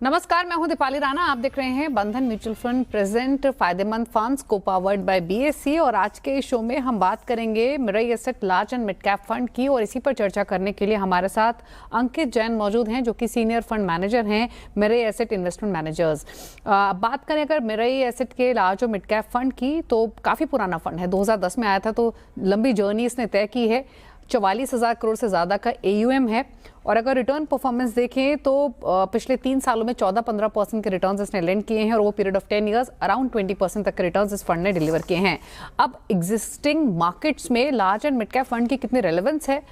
नमस्कार, मैं हूं दीपाली राणा। आप देख रहे हैं बंधन म्यूचुअल फंड प्रेजेंट फायदेमंद फंड्स को पावर्ड बाय बीएसई। और आज के शो में हम बात करेंगे Mirae Asset large and mid cap fund की। और इसी पर चर्चा करने के लिए हमारे साथ अंकित जैन मौजूद हैं, जो कि सीनियर फंड मैनेजर हैं मिराई एसेट इन्वेस्टमेंट मैनेजर्स। बात करें अगर मिराई एसेट के लार्ज और मिड कैप फंड की, तो काफ़ी पुराना फंड है, 2010 में आया था, तो लंबी जर्नी इसने तय की है। 44,000 करोड़ से ज़्यादा का एयूएम है। और अगर रिटर्न परफॉर्मेंस देखें तो पिछले 3 सालों में 14-15% के रिटर्न्स इसने लेंड किए हैं, और वो पीरियड ऑफ 10 ईयर्स अराउंड 20% तक के रिटर्न्स इस फंड ने डिलीवर किए हैं। अब एग्जिस्टिंग मार्केट्स में large and mid cap fund की कितनी रेलेवेंस है,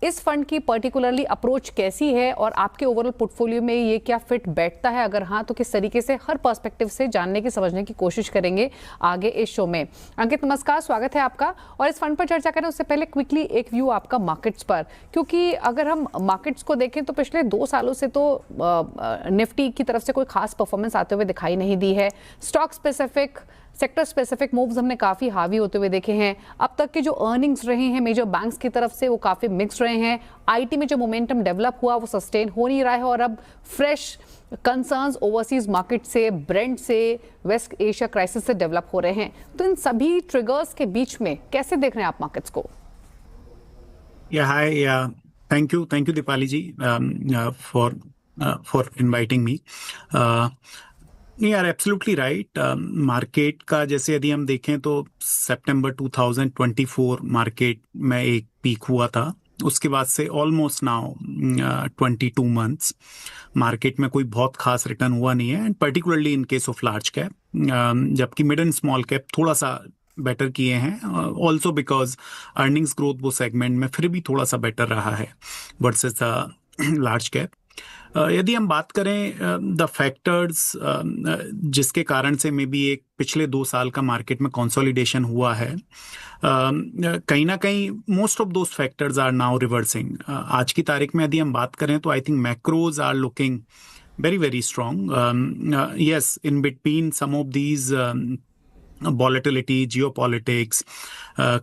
इस फंड की पर्टिकुलरली अप्रोच कैसी है, और आपके ओवरऑल पोर्टफोलियो में ये क्या फिट बैठता है, अगर हाँ तो किस तरीके से, हर पर्सपेक्टिव से जानने की समझने की कोशिश करेंगे आगे इस शो में। अंकित, नमस्कार, स्वागत है आपका। और इस फंड पर चर्चा करें उससे पहले क्विकली एक व्यू आपका मार्केट्स पर, क्योंकि अगर हम मार्केट्स को देखें तो पिछले 2 सालों से तो निफ्टी की तरफ से कोई खास परफॉर्मेंस आते हुए दिखाई नहीं दी है। Stock specific, sector specific moves हमने काफ़ी हावी होते हुए देखे हैं। अब तक के जो अर्निंग्स रहे हैं मेजर बैंक्स की तरफ से, वो काफ़ी मिक्स रहे हैं। आईटी में जो मोमेंटम डेवलप हुआ वो सस्टेन हो नहीं रहा है, और अब फ्रेश कंसर्न्स ओवरसीज मार्केट से, ब्रेंट से, वेस्ट एशिया क्राइसिस से डेवलप हो रहे हैं। तो इन सभी ट्रिगर्स के बीच में कैसे देख रहे हैं आप मार्केट्स को? Hi, thank you Deepali ji for inviting me. यार एब्सोल्युटली राइट। मार्केट का जैसे यदि हम देखें तो सितंबर 2024 मार्केट में एक पीक हुआ था। उसके बाद से ऑलमोस्ट नाउ 22 मंथ्स मार्केट में कोई बहुत खास रिटर्न हुआ नहीं है, and particularly in case of large cap, जबकि मिड एंड स्मॉल कैप थोड़ा सा बेटर किए हैं, ऑल्सो बिकॉज अर्निंग्स ग्रोथ वो सेगमेंट में फिर भी थोड़ा सा बेटर रहा है वर्सेस द लार्ज कैप। यदि हम बात करें द फैक्टर्स जिसके कारण से मे बी एक पिछले 2 साल का मार्केट में कंसोलिडेशन हुआ है, कहीं ना कहीं most of those factors are now reversing. आज की तारीख में यदि हम बात करें तो I think macros are looking very strong. Yes, in between some of these volatility, geopolitics,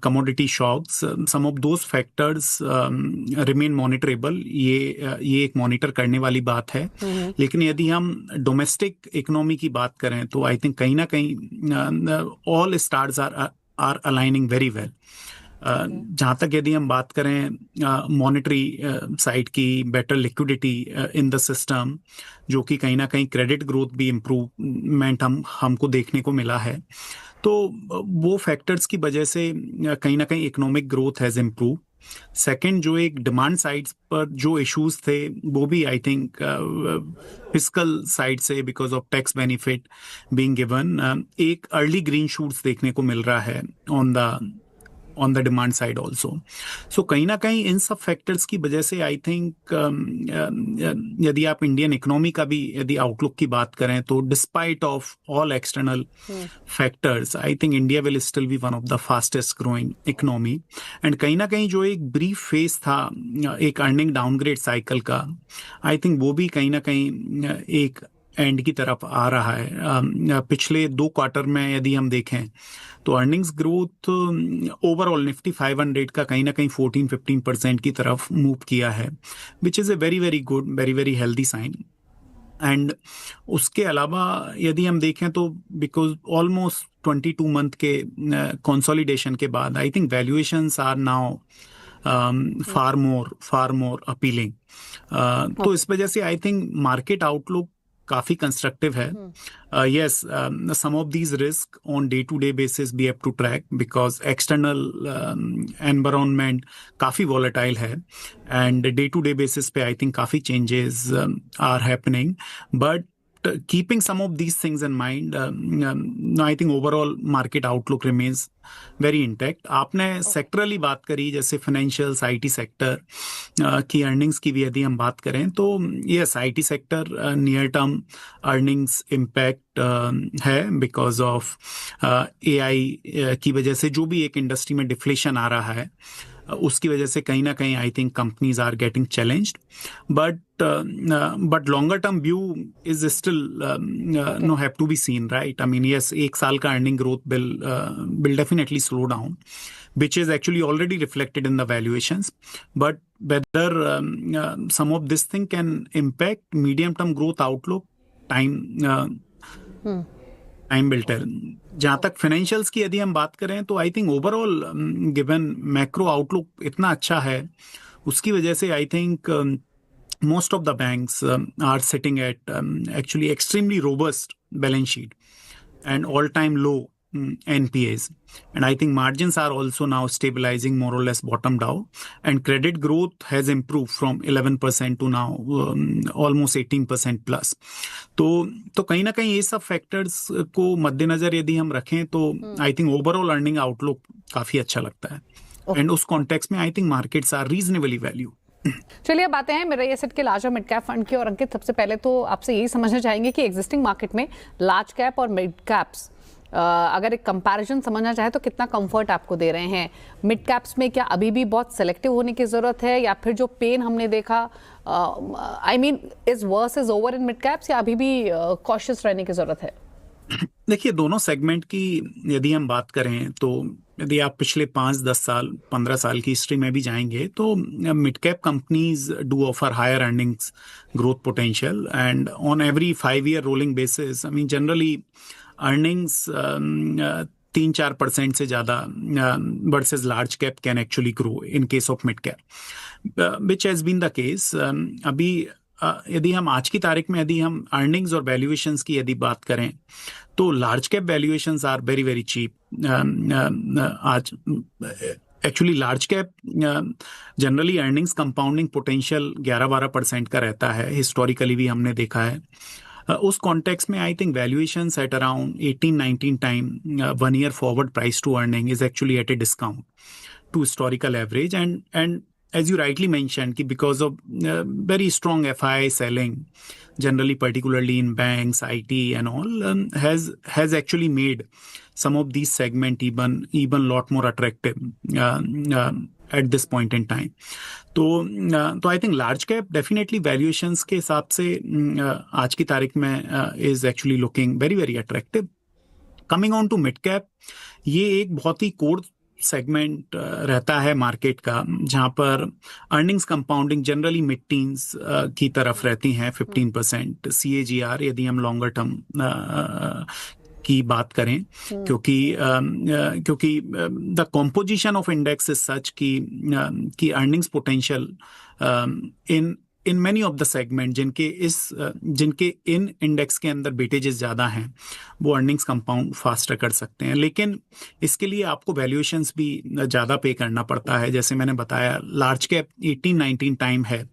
commodity shocks, some of those factors remain monitorable. ये एक मॉनिटर करने वाली बात है। लेकिन यदि हम डोमेस्टिक इकोनॉमी की बात करें तो आई थिंक कहीं ना कहीं all stars are aligning very well. जहाँ तक यदि हम बात करें मॉनेटरी साइड की, better liquidity in the system, जो कि कहीं ना कहीं क्रेडिट ग्रोथ भी इम्प्रूवमेंट हमको देखने को मिला है, तो वो फैक्टर्स की वजह से कहीं ना कहीं economic growth has improve. Second, जो एक डिमांड साइड्स पर जो इश्यूज थे वो भी आई थिंक फिस्कल साइड से, because of tax benefit being given, एक अर्ली ग्रीन शूट्स देखने को मिल रहा है on the demand side also. So कहीं ना कहीं इन सब फैक्टर्स की वजह से आई थिंक यदि आप इंडियन इकोनॉमी का भी यदि आउटलुक की बात करें तो despite of all external factors, I think India will still be one of the fastest growing economy. And कहीं ना कहीं जो एक ब्रीफ फेज था एक अर्निंग डाउनग्रेड साइकिल का, आई थिंक वो भी कहीं ना कहीं एक एंड की तरफ आ रहा है। पिछले 2 क्वार्टर में यदि हम देखें तो अर्निंग्स ग्रोथ ओवरऑल निफ्टी 500 का कहीं ना कहीं 14-15% की तरफ मूव किया है, which is a very good, very healthy sign. And उसके अलावा यदि हम देखें तो बिकॉज ऑलमोस्ट 22 मंथ के कंसोलिडेशन के बाद I think valuations are now far more appealing. तो इस वजह से आई थिंक मार्केट आउटलुक काफी कंस्ट्रक्टिव है। Yes, some of these risk on day to day basis we have to track, because external environment काफी volatile है, and day to day basis पे I think काफी changes are happening. But keeping some of these things in mind, I think overall market outlook remains very intact. आपने सेक्टरली बात करी, जैसे financials, IT sector की earnings की भी यदि हम बात करें तो yes, IT sector near term earnings impact है बिकॉज ऑफ एआई की वजह से जो भी एक इंडस्ट्री में डिफ्लेशन आ रहा है, उसकी वजह से कहीं ना कहीं I think companies are getting challenged. But longer term view is still no have to be seen, right? I mean yes, 1 साल का earning growth will definitely slow down, which is actually already reflected in the valuations. But whether some of this thing can impact medium-term growth outlook, time will tell. जहाँ तक financials की यदि हम बात करें तो I think overall given macro outlook इतना अच्छा है, उसकी वजह से I think most of the banks are sitting at actually extremely robust balance sheet and all-time low NPAs. And I think margins are also now stabilizing, more or less bottomed out. And credit growth has improved from 11% to now almost 18% plus. तो कहीं ना कहीं ये सब factors को मद्देनजर यदि हम रखें तो I think overall earning outlook काफी अच्छा लगता है। एंड उस कॉन्टेक्स्ट में I think markets are reasonably value. चलिए अब आते हैं मिरर एसेट के लार्ज और मिड कैप फंड की। और अंकित, सबसे पहले तो आपसे यही समझना चाहेंगे कि एग्जिस्टिंग मार्केट में लार्ज कैप और मिड कैप्स अगर एक कंपैरिजन समझना चाहे तो कितना कंफर्ट आपको दे रहे हैं? मिड कैप्स में क्या अभी भी बहुत सेलेक्टिव होने की जरूरत है, या फिर जो पेन हमने देखा I mean is worse is over in mid caps, या अभी भी कॉशियस रहने की जरूरत है? देखिए, दोनों सेगमेंट की यदि हम बात करें तो यदि आप पिछले 5-10 साल 15 साल की हिस्ट्री में भी जाएंगे तो mid cap companies do offer higher earnings growth potential, and on every 5-year rolling basis I mean generally earnings 3-4% से ज़्यादा versus large cap can actually grow in case of mid cap, which has been the case. अभी यदि हम आज की तारीख में यदि हम अर्निंग्स और वैल्यूएशंस की यदि बात करें तो large cap valuations are very very cheap. आज actually large cap generally earnings compounding potential 11-12% का रहता है, हिस्टोरिकली भी हमने देखा है। उस कॉन्टेक्स्ट में I think valuations at around 18-19 time 1 year forward price to earning is actually at a discount to historical average, and as you rightly mentioned, because of very strong FI selling, generally particularly in banks, IT and all, has actually made some of these segment even lot more attractive at this point in time. तो I think large cap definitely valuations के हिसाब से आज की तारीख में is actually looking very very attractive. Coming on to mid cap, ये एक बहुत ही कोर सेगमेंट रहता है मार्केट का, जहां पर earnings compounding generally mid teens की तरफ रहती हैं, 15% CAGR यदि हम लॉन्गर टर्म की बात करें, क्योंकि the composition of index is such कि earnings potential in many of the segment जिनके इन इंडेक्स के अंदर वेटेजेस ज़्यादा हैं, वो अर्निंग्स कंपाउंड फास्टर कर सकते हैं। लेकिन इसके लिए आपको वैल्यूएशंस भी ज़्यादा पे करना पड़ता है। जैसे मैंने बताया, लार्ज कैप 18-19 टाइम है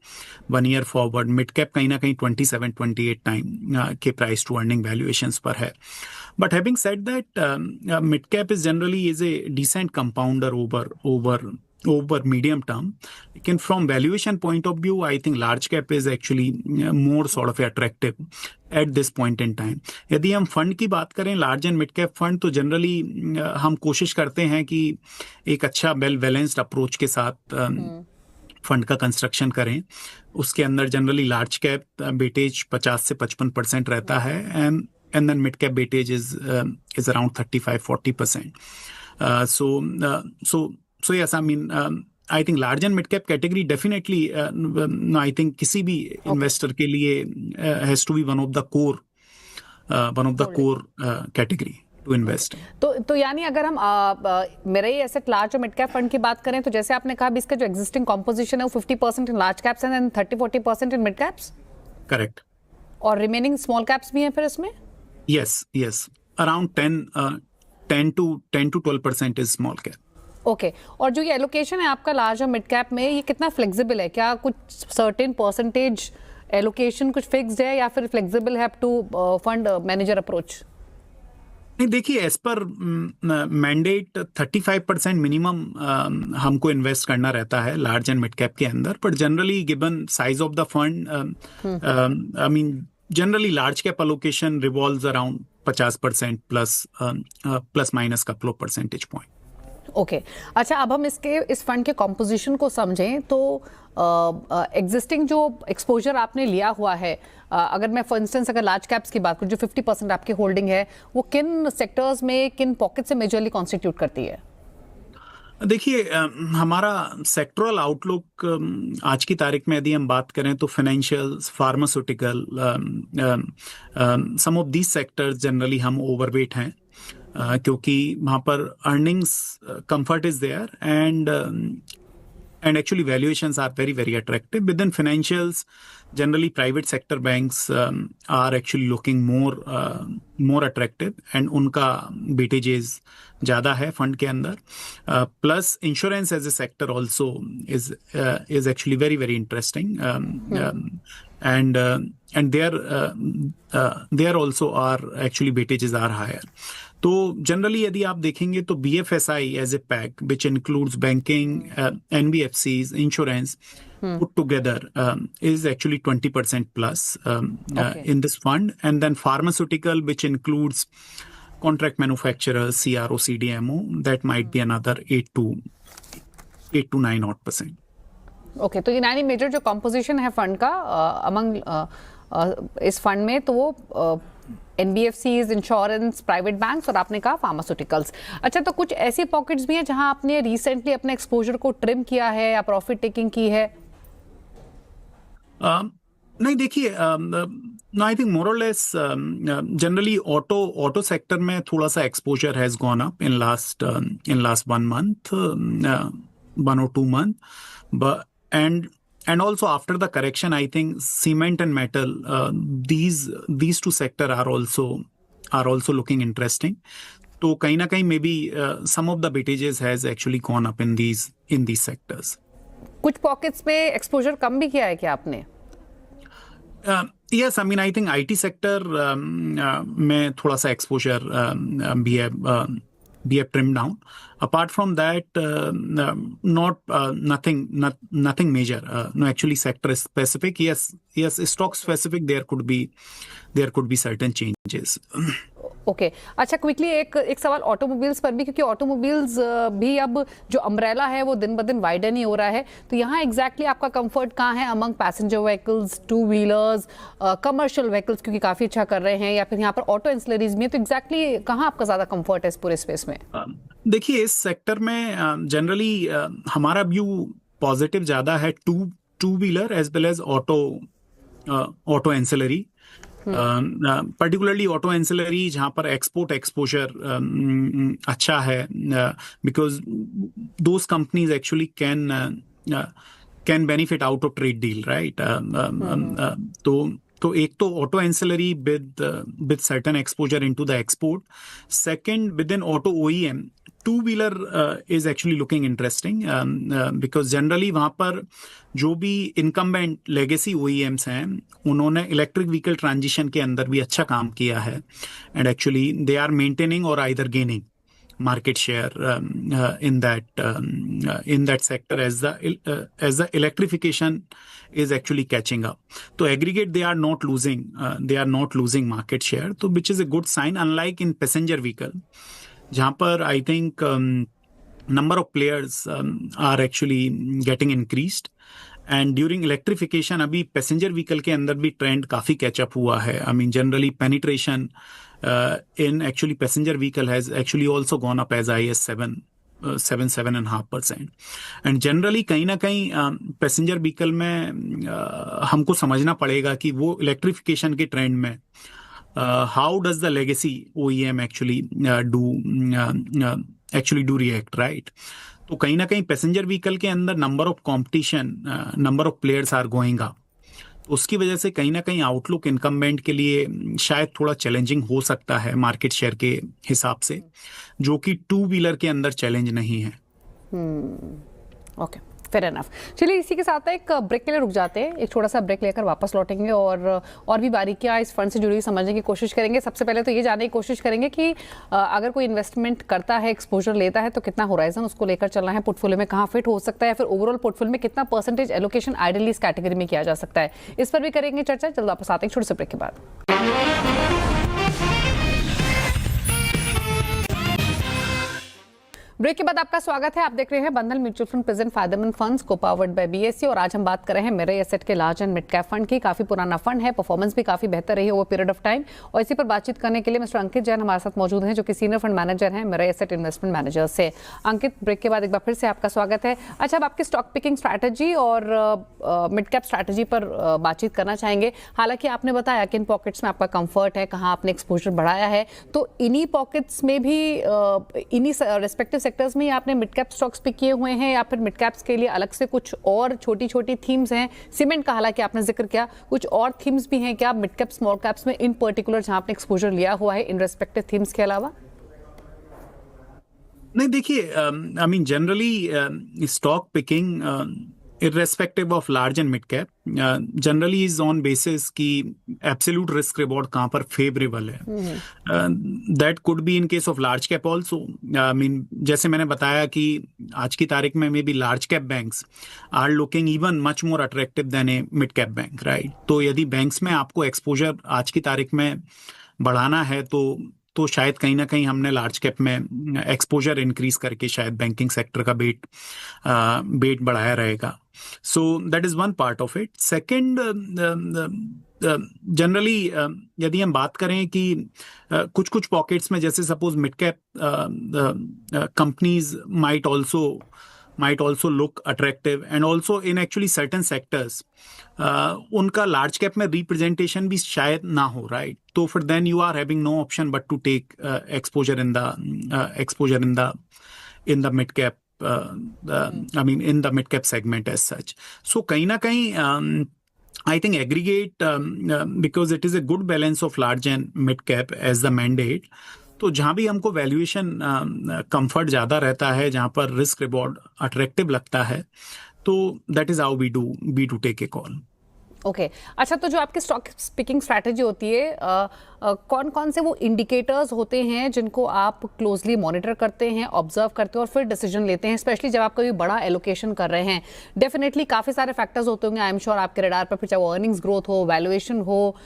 1 year फॉरवर्ड, मिड कैप कहीं ना कहीं 27-28 टाइम के प्राइस टू अर्निंग वैल्यूएशंस पर है। But having said that, mid cap is generally is a decent compounder over medium term. Again, from valuation point of view, I think large cap is actually more sort of attractive at this point in time. यदि हम fund की बात करें, large and mid cap fund, तो generally हम कोशिश करते हैं कि एक अच्छा वेल बैलेंस्ड अप्रोच के साथ फंड का कंस्ट्रक्शन करें। उसके अंदर जनरली लार्ज कैप वेटेज 50 से 55% रहता है, and then mid cap weightage is around 35-40%. So yes, I mean, I think large and mid cap category definitely, I think किसी भी investor के लिए has to be one of the core category to invest. तो यानी अगर हम मेरे ही ऐसे लार्ज और मिड कैप फंड की बात करें तो जैसे आपने कहा, इसका जो एग्जिस्टिंग कॉम्पोजिशन है वो 50% in large caps and 30-40% in mid caps. Correct. और रिमेनिंग स्मॉल कैप्स भी हैं फिर इसमें? Yes, around 10 to 12% is small cap. Okay. और जो ये एलोकेशन है आपका लार्ज और मिड कैप में, ये कितना फ्लेक्सिबल है? क्या कुछ सर्टेन परसेंटेज एलोकेशन कुछ फिक्स्ड है, या फिर फ्लेक्सिबल है up to fund manager approach? नहीं, देखिए, एज पर मैंडेट 35% मिनिमम हमको इन्वेस्ट करना रहता है लार्ज एंड मिड कैप के अंदर। पर generally given size of the fund, I mean generally large cap allocation revolves around 50% plus minus couple of percentage point. Okay. अच्छा, अब हम इस फंड के कॉम्पोजिशन को समझें तो एग्जिस्टिंग जो एक्सपोजर आपने लिया हुआ है, अगर मैं फॉर इंस्टेंस अगर लार्ज कैप्स की बात करूं, जो 50% आपकी होल्डिंग है, वो किन सेक्टर्स में, किन पॉकेट से मेजरली कॉन्स्टिट्यूट करती है? देखिए हमारा सेक्टरल आउटलुक आज की तारीख में यदि हम बात करें तो financials, pharmaceutical, some of these sectors generally हम ओवरवेट हैं, क्योंकि वहाँ पर earnings comfort is there and actually valuations are very very attractive. Within financials, generally private sector banks are actually looking more attractive, and उनका weightages ज़्यादा है fund के अंदर. Plus insurance as a sector also is actually very very interesting, and there also are actually weightages are higher. तो generally यदि आप देखेंगे तो BFSI as a pack which includes banking, NBFCs, insurance put together is actually 20% plus in this fund, and then pharmaceutical, which includes contract manufacturers, CRO, CDMO, that might be another 8 to 9 odd %. Okay, तो ये 9 major जो composition है fund का among इस fund में, तो वो NBFCs, insurance, private banks और आपने कहा फार्मास्यूटिकल्स. अच्छा, तो कुछ ऐसी पॉकेट्स भी हैं जहां आपने रिसेंटली अपने एक्सपोजर को ट्रिम किया है या प्रॉफिट टेकिंग की है? नहीं, देखिए आई थिंक मोर और लेस जनरली ऑटो सेक्टर में थोड़ा सा exposure has gone up in last 1 month, 1 or 2 months, and also after the correction, I think cement and metal, these two sector are also looking interesting. तो कहीं ना कहीं maybe some of the weightages has actually gone up in these sectors. कुछ pockets में exposure कम भी किया है क्या आपने? Yes, I mean I think IT sector में थोड़ा सा exposure we have trimmed down. Apart from that, nothing major. No, actually sector specific. Yes, stock specific. There could be certain changes. Okay, अच्छा, quickly एक सवाल automobiles पर भी, क्योंकि automobiles भी अब जो अम्ब्रेला है वो दिन ब दिन वाइडन ही हो रहा है. तो यहाँ एग्जैक्टली आपका कंफर्ट कहाँ है among passenger vehicles, 2 wheelers, commercial vehicles, क्योंकि काफ़ी अच्छा कर रहे हैं, या फिर यहाँ पर ऑटो एंसिलरीज में, तो एग्जैक्टली कहाँ आपका ज़्यादा कंफर्ट है इस पूरे स्पेस में? देखिए, इस सेक्टर में जनरली हमारा व्यू पॉजिटिव ज़्यादा है two wheeler as well as auto ancillary, particularly auto ancillary, जहाँ पर export exposure अच्छा है, because those companies actually can benefit out of trade deal, right? तो एक तो auto ancillary with certain exposure into the export. Second, within auto OEM, two-wheeler is actually looking interesting, because generally वहाँ पर जो भी incumbent legacy OEMs हैं, उन्होंने electric vehicle transition के अंदर भी अच्छा काम किया है, and actually they are maintaining or either gaining market share in that sector as the electrification is actually catching up. So aggregate they are not losing market share, so which is a good sign, unlike in passenger vehicle, जहाँ पर I think number of players are actually getting increased, and during electrification अभी passenger vehicle के अंदर भी trend काफी catch up हुआ है. I mean generally penetration in actually passenger vehicle has actually also gone up as high as 7.5%. and generally कहीं ना कहीं passenger vehicle में हमको समझना पड़ेगा कि वो electrification के trend में how does the legacy OEM actually do react, right? तो कहीं ना कहीं पैसेंजर व्हीकल के अंदर number of competition, number of players are going up, उसकी वजह से कहीं ना कहीं आउटलुक इनकम्बेंट के लिए शायद थोड़ा चैलेंजिंग हो सकता है मार्केट शेयर के हिसाब से, जो कि टू व्हीलर के अंदर चैलेंज नहीं है. Okay, fair enough. चलिए, इसी के साथ एक ब्रेक के लिए रुक जाते हैं, एक छोटा सा ब्रेक लेकर वापस लौटेंगे और भी बारीकियां इस फंड से जुड़ी समझने की कोशिश करेंगे. सबसे पहले तो ये जानने की कोशिश करेंगे कि अगर कोई इन्वेस्टमेंट करता है, एक्सपोजर लेता है, तो कितना होराइजन उसको लेकर चलना है, पोर्टफोलियो में कहाँ फिट हो सकता है, फिर ओवरऑल पोर्टफोलियो में कितना परसेंटेज एलोकेशन आइडियली इस कैटेगरी में किया जा सकता है. इस पर भी करेंगे चर्चा. जल्द वापस आते हैं छोटे से ब्रेक के बाद. ब्रेक के बाद आपका स्वागत है। आप देख रहे हैं बंधन म्यूचुअल फंड प्रेजेंट फायदेमंद फंड्स को पावर्ड बाय बीएससी और आज हम बात कर रहे हैं मिरर एसेट के large and mid cap fund की। काफी पुराना फंड है, परफॉर्मेंस भी काफी बेहतर रही है ओवर पीरियड ऑफ टाइम। और इसी पर बातचीत करने के लिए मिस्टर अंकित जैन हमारे साथ मौजूद हैं, जो कि सीनियर फंड मैनेजर हैं मिरर एसेट इन्वेस्टमेंट मैनेजर से। अंकित, ब्रेक के बाद एक बार फिर से आपका स्वागत है। अच्छा, अब आपकी स्टॉक पिकिंग स्ट्रैटेजी और मिड कैप स्ट्रैटेजी पर बातचीत करना चाहेंगे। हालांकि आपने बताया कि इन पॉकेट्स में आपका कंफर्ट है, कहाँ आपने एक्सपोजर बढ़ाया है, तो इन्हीं पॉकेट्स में भी इन्हीं रेस्पेक्टिव सेक्टर्स में आपने मिड कैप स्टॉक्स पिक किए हुए हैं या फिर मिड कैप्स के लिए अलग से कुछ और छोटी छोटी थीम्स हैं? सीमेंट का हालांकि आपने जिक्र किया, कुछ और थीम्स भी हैं क्या मिड कैप स्मॉल कैप्स में इन पर्टिकुलर जहां आपने एक्सपोजर लिया हुआ है इन रेस्पेक्टिव थीम्स के अलावा? नहीं, देखिए, आई mean generally stock picking irrespective of large and mid cap generally is on basis की absolute risk reward कहाँ पर favorable है. That could be in case of large cap also. I mean, जैसे मैंने बताया कि आज की तारीख में maybe large cap banks are looking even much more attractive than a mid cap bank, right? तो यदि banks में आपको exposure आज की तारीख में बढ़ाना है तो शायद कहीं ना कहीं हमने लार्ज कैप में एक्सपोजर इंक्रीज करके शायद बैंकिंग सेक्टर का बेट बढ़ाया रहेगा. So that is one part of it. Second, generally यदि हम बात करें कि कुछ कुछ पॉकेट्स में जैसे suppose mid cap companies might also look attractive and also in actually certain sectors उनका लार्ज कैप में रिप्रेजेंटेशन भी शायद ना हो, राइट? तो फिर then you are having no option but to take exposure in the mid cap, I mean in the mid cap segment as such. So कहीं ना कहीं I think aggregate because it is a good balance of large and mid cap as the mandate. तो जहाँ भी हमको valuation comfort ज़्यादा रहता है, जहाँ पर रिस्क रिवॉर्ड अट्रैक्टिव लगता है, तो that is how we do take a call. Okay. अच्छा, तो जो आपकी स्टॉक पिकिंग स्ट्रैटेजी होती है, कौन कौन से वो इंडिकेटर्स होते हैं जिनको आप क्लोजली मॉनिटर करते हैं, ऑब्जर्व करते हैं और फिर डिसीजन लेते हैं, स्पेशली जब आप कोई बड़ा एलोकेशन कर रहे हैं? डेफिनेटली काफ़ी सारे फैक्टर्स होते होंगे आई एम श्योर आपके रडार पर, फिर चाहे वो अर्निंग्स ग्रोथ हो, वैल्यूएशन हो,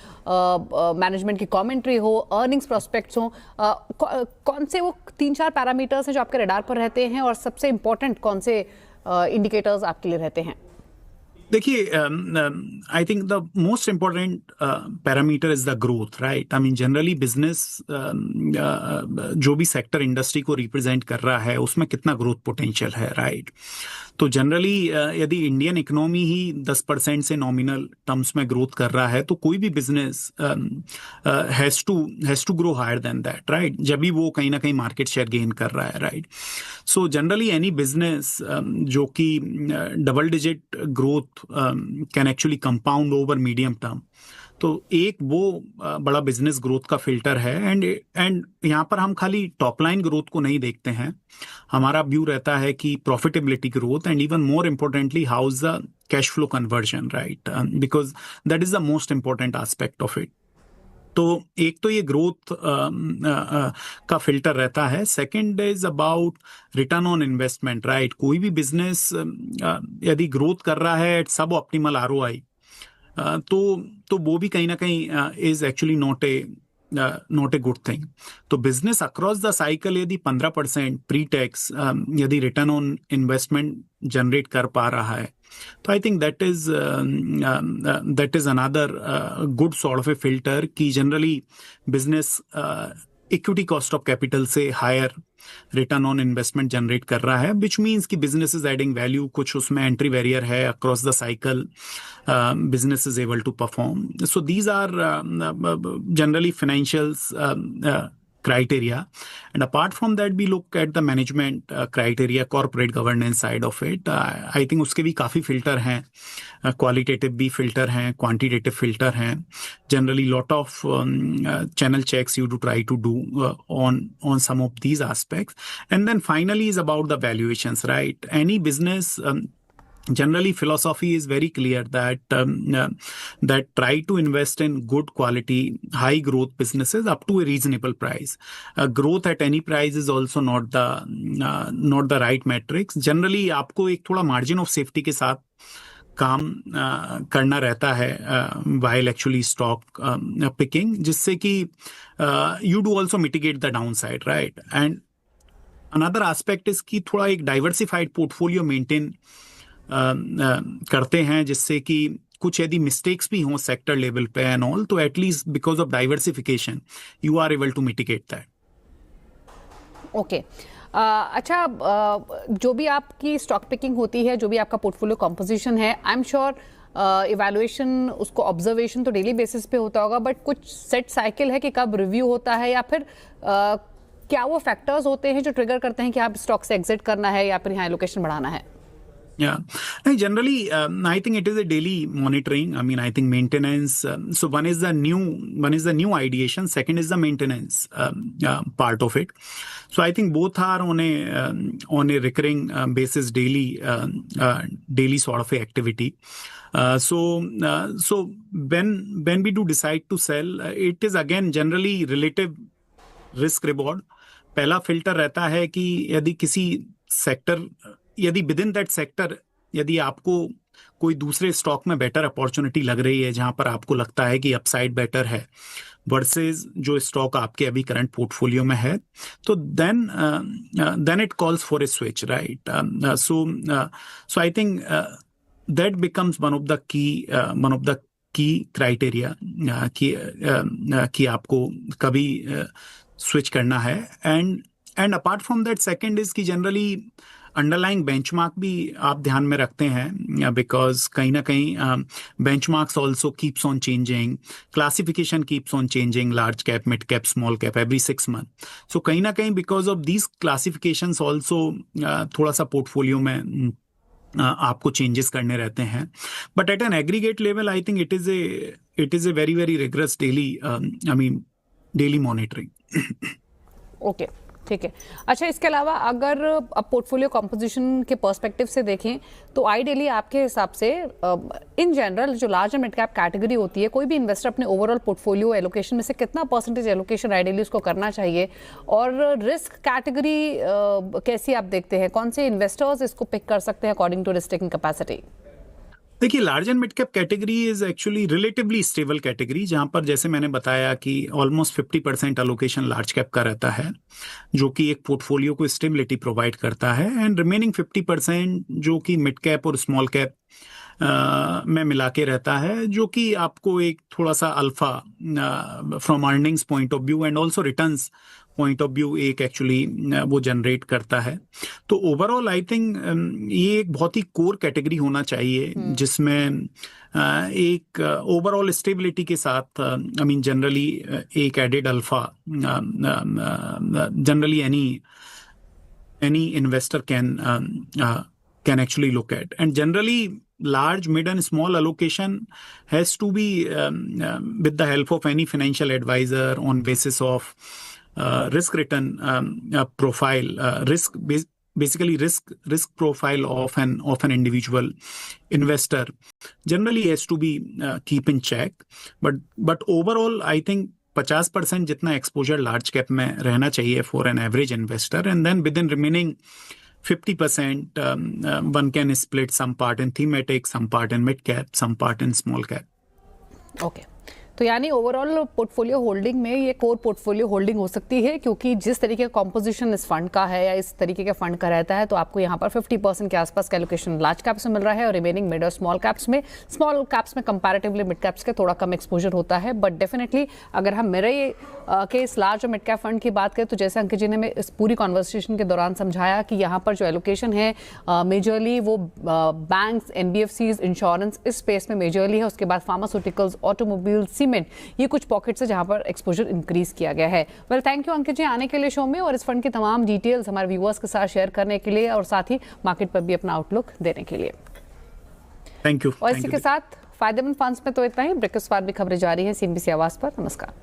मैनेजमेंट की कॉमेंट्री हो, अर्निंग्स प्रोस्पेक्ट्स हो. कौन से वो 3-4 पैरामीटर्स हैं जो आपके रडार पर रहते हैं और सबसे इंपॉर्टेंट कौन से इंडिकेटर्स आपके लिए रहते हैं? देखिए, I think the most important parameter is the growth, right? I mean generally business जो भी सेक्टर इंडस्ट्री को रिप्रेजेंट कर रहा है उसमें कितना ग्रोथ पोटेंशियल है, राइट? तो जनरली यदि इंडियन इकोनॉमी ही 10% से नॉमिनल टर्म्स में ग्रोथ कर रहा है तो कोई भी business has to grow higher than that, right? जब भी वो कहीं ना कहीं मार्केट शेयर गेन कर रहा है, right? So generally any business जो कि double digit growth can actually compound over medium term, तो एक वो बड़ा बिजनेस ग्रोथ का फिल्टर है. एंड यहाँ पर हम खाली टॉप लाइन ग्रोथ को नहीं देखते हैं, हमारा व्यू रहता है कि profitability growth and even more importantly how is the cash flow conversion, right? Because that is the most important aspect of it. तो एक तो ये ग्रोथ का फिल्टर रहता है. Second is about return on investment, right? कोई भी business यदि ग्रोथ कर रहा है एट सब ऑप्टिमल आरओआई, तो वो भी कहीं ना कहीं is actually not a good thing. तो बिजनेस अक्रॉस द साइकिल यदि 15% प्री टैक्स यदि रिटर्न ऑन इन्वेस्टमेंट जनरेट कर पा रहा है, तो I think that is another good sort of a filter कि generally business equity cost of capital से higher return on investment generate कर रहा है, विच मीन्स कि बिजनेस इज एडिंग वैल्यू, कुछ उसमें एंट्री बैरियर है, across the cycle business is able to perform. So these are generally financials criteria, and apart from that we look at the management criteria, corporate governance side of it. I think उसके भी काफ़ी filter हैं, qualitative भी filter हैं, quantitative filter हैं. Generally lot of channel checks you do try to do on some of these aspects. And then finally is about the valuations, right? Any business generally philosophy is very clear that try to invest in good quality high growth businesses up to a reasonable price. Growth at any price is also not the right metrics. Generally आपको एक थोड़ा margin of safety के साथ काम करना रहता है while actually stock picking, जिससे कि you do also mitigate the downside, right? Another aspect is कि थोड़ा एक डाइवर्सिफाइड पोर्टफोलियो मेंटेन करते हैं, जिससे कि कुछ यदि मिस्टेक्स भी हों सेक्टर लेवल पे एंड ऑल, तो at least because of diversification you are able to mitigate that. Okay, अच्छा, जो भी आपकी स्टॉक पिकिंग होती है, जो भी आपका पोर्टफोलियो कॉम्पोजिशन है, आई एम श्योर इवैल्यूएशन, उसको ऑब्जर्वेशन तो डेली बेसिस पे होता होगा, बट कुछ सेट साइकिल है कि कब रिव्यू होता है, या फिर क्या वो फैक्टर्स होते हैं जो ट्रिगर करते हैं कि आप स्टॉक से एग्जिट करना है या फिर यहाँ एलोकेशन बढ़ाना है? Yeah, generally, I think it is a daily monitoring. I mean, I think maintenance. So one is the new ideation. Second is the maintenance part of it. So I think both are on a recurring basis, daily sort of a activity. So when we do decide to sell, it is again generally relative risk reward. पहला filter रहता है कि यदि किसी sector, यदि with in that sector यदि आपको कोई दूसरे स्टॉक में बेटर अपॉर्चुनिटी लग रही है, जहां पर आपको लगता है कि अपसाइड बेटर है वर्सेस जो स्टॉक आपके अभी करंट पोर्टफोलियो में है, तो then it calls for a switch, right? So I think that becomes one of the key criteria कि आपको कभी स्विच करना है। And apart from that, second is कि जनरली अंडरलाइंग बेंचमार्क भी आप ध्यान में रखते हैं, बिकॉज कहीं ना कहीं benchmarks also keeps on changing, classification keeps on changing, large cap, mid cap, small cap, every 6 months। सो कहीं ना कहीं because of these classifications also थोड़ा सा पोर्टफोलियो में आपको चेंजेस करने रहते हैं। But at an aggregate level I think it is a very very rigorous daily monitoring. Okay, ठीक है। अच्छा, इसके अलावा अगर अब पोर्टफोलियो कॉम्पोजिशन के पर्सपेक्टिव से देखें तो आइडियली आपके हिसाब से इन जनरल जो large and mid cap category होती है, कोई भी इन्वेस्टर अपने ओवरऑल पोर्टफोलियो एलोकेशन में से कितना परसेंटेज एलोकेशन आइडियली उसको करना चाहिए, और रिस्क कैटेगरी कैसी आप देखते हैं, कौन से इन्वेस्टर्स इसको पिक कर सकते हैं according to risk taking capacity? देखिए, large and mid cap category is actually relatively stable category, जहां पर जैसे मैंने बताया कि ऑलमोस्ट 50% अलोकेशन लार्ज कैप का रहता है, जो कि एक पोर्टफोलियो को स्टेबिलिटी प्रोवाइड करता है, एंड रिमेनिंग 50% जो कि मिड कैप और स्मॉल कैप में मिला के रहता है, जो कि आपको एक थोड़ा सा alpha from earnings point of view and also returns point of view एक एक्चुअली वो जनरेट करता है। तो ओवरऑल आई थिंक ये एक बहुत ही कोर कैटेगरी होना चाहिए, जिसमें एक ओवरऑल स्टेबिलिटी के साथ जनरली एक added alpha generally any investor can actually look at, and generally large, mid and small allocation has to be with the help of any financial advisor on basis of risk return profile, basically risk profile of an individual investor generally has to be keep in check, but overall I think 50% जितना exposure large cap में रहना चाहिए for an average investor, and then within remaining 50% one can split some part in thematic, some part in mid cap, some part in small cap. Okay. तो यानी overall portfolio holding में ये core portfolio holding हो सकती है, क्योंकि जिस तरीके का कॉम्पोजिशन इस फंड का है या इस तरीके के फंड का रहता है, तो आपको यहाँ पर 50% के आसपास का एलोकेशन लार्ज कैप्स में मिल रहा है और रिमेनिंग मिड और स्मॉल कैप्स में कंपैरेटिवली मिड कैप्स के थोड़ा कम एक्सपोजर होता है। बट डेफिनेटली अगर हम मेरे के इस लार्ज और मिड कैप फंड की बात करें, तो जैसे अंकित जी ने इस पूरी कॉन्वर्सेशन के दौरान समझाया कि यहाँ पर जो एलोकेशन है मेजरली वो बैंक्स, NBFCs, इंश्योरेंस इस स्पेस में मेजरली है, उसके बाद फार्मास्यूटिकल्स, ऑटोमोबाइल, सीमेंट, ये कुछ पॉकेट्स है जहां पर एक्सपोजर इंक्रीज किया गया है। वेल, थैंक यू अंकित जी आने के लिए शो में और इस फंड की तमाम डिटेल्स हमारे व्यूअर्स के साथ शेयर करने के लिए, और साथ ही मार्केट पर भी अपना आउटलुक देने के लिए। Thank you. और इसी के साथ फायदेमंद फंड्स में तो इतना ही। ब्रेक के बाद भी खबरें जारी हैं CNBC आवाज पर। नमस्कार।